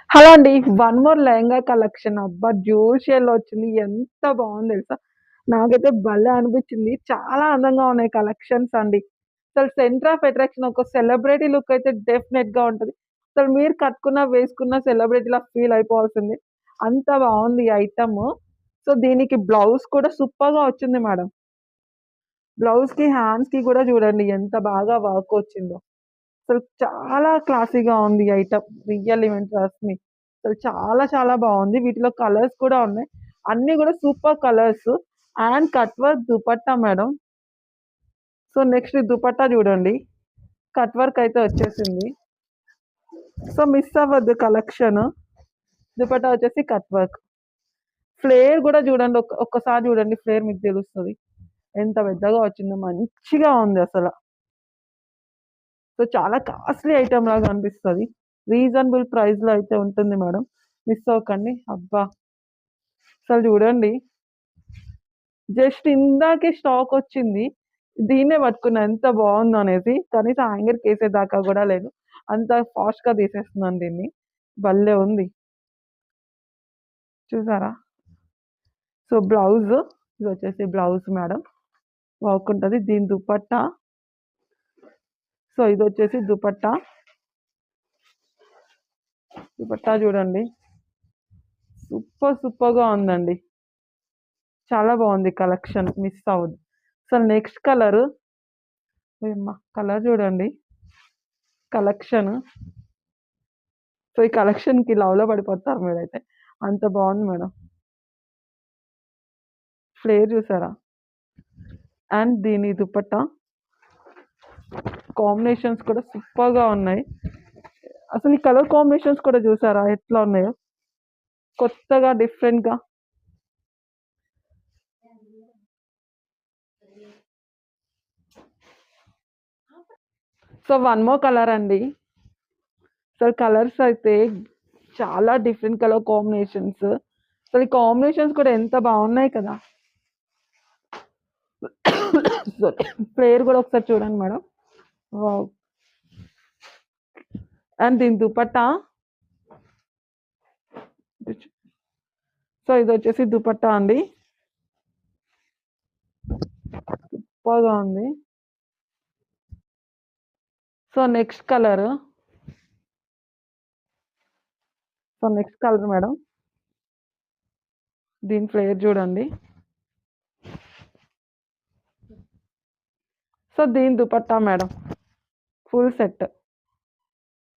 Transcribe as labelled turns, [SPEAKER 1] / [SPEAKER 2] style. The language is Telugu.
[SPEAKER 1] హలో అండి. One more lehenga collection. అబ్బా! జ్యూషియల్‌లో వచ్చింది. ఎంత బావుందో తెలుసా? నాకైతే భలే అనిపించింది. చాలా అందంగా ఉన్నాయి కలెక్షన్స్ అండి. అసలు సెంటర్ ఆఫ్ అట్రాక్షన్ ఒక సెలబ్రిటీ లుక్ అయితే డెఫినెట్‌గా ఉంటది. అసలు మీరు కట్టుకున్న, వేసుకున్న సెలబ్రిటీలా ఫీల్ అయిపోవాల్సిందే. అంత బావుంది ఈ ఐటెము. సో, దీనికి బ్లౌజ్ కూడా సూపర్‌గా వచ్చింది మేడం. బ్లౌజ్‌కి, హ్యాండ్స్‌కి కూడా చూడండి ఎంత బాగా వర్క్ వచ్చిందో. అసలు చాలా క్లాసీగా ఉంది ఈ item. Really when trust me. అసలు చాలా చాలా బావుంది. వీటిలో కలర్స్ కూడా ఉన్నాయి. అన్నీ గూడా super colours. And cut work dupatta madam. So, next dupatta జూడండి. కట్ వర్క్ అయితే వచ్చేసింది. సో, మిస్ అవ్వద్దు కలెక్షన్. దుపట్టా వచ్చేసి కట్ వర్క్. ఫ్లేర్ గూడా జూడండి. ఒక్కసారి జూడండి ఫ్లేర్ మీకు తెలుస్తది. ఎంత పెద్దగా వచ్చిందో మంచిగా ఉంది అసల. సో, చాలా కాస్ట్‌లీ ఐటెమ్ లాగా అనిపిస్తది. రీజనబుల్ ప్రైస్‌లో అయితే ఉంటుంది మేడం. మిస్ అవ్వకండి. అబ్బా! అసలు చూడండి. జస్ట్ ఇందాకే స్టాకొచ్చింది. దీన్నే పట్టుకున్నా ఎంత బావుందనేసి. కనీసం హ్యాంగర్‌కేసేదాకా గూడా లేదు. అంత ఫాస్ట్‌గా తీసేస్తున్నాను దీన్ని. భలే ఉంది. చూసారా? సో, ఇదొచ్చేసి బ్లౌజ్ మేడం. వర్క్ ఉంటది. దీని దుపట్టా. సో, ఇదొచ్చేసి దుపట్టా. దుపట్టా చూడండి. సూపర్‌గా ఉందండి. చాలా బావుంది కలెక్షన్. మిస్ అవ్వద్దు. అసలు నెక్స్ట్ కలరు ఓయమ్మ! కలర్ చూడండి. కలెక్షన్. సో, ఈ కలెక్షన్‌కి లవ్‌లో పడిపోతారు మీరైతే. అంత బావుంది మేడం. ఫ్లేర్ చూసారా? అండ్ దీని దుపట్టా కాంబినేషన్స్ కూడా సూపర్‌గా ఉన్నాయి. అసలు ఈ కలర్ కాంబినేషన్స్ కూడా చూసారా ఎట్లా ఉన్నాయో? కొత్తగా డిఫరెంట్‌గా. సో, వన్ మోర్ కలర్ అండి. అసలు కలర్స్ అయితే చాలా డిఫరెంట్ కలర్ కాంబినేషన్స్. అసలు ఈ కాంబినేషన్స్ కూడా ఎంత బావున్నాయి కదా! సారీ. ఫ్లేర్ కూడా ఒకసారి చూడండి మేడం. వావ్! అండ్ దీని దుపట్టా. సో, ఇదొచ్చేసి దుపట్టా అండి. సూపర్‌గా ఉంది. So, next colour madam. దీని ఫ్లేర్ చూడండి. సో, దీని దుపట్టా మేడం. Full set.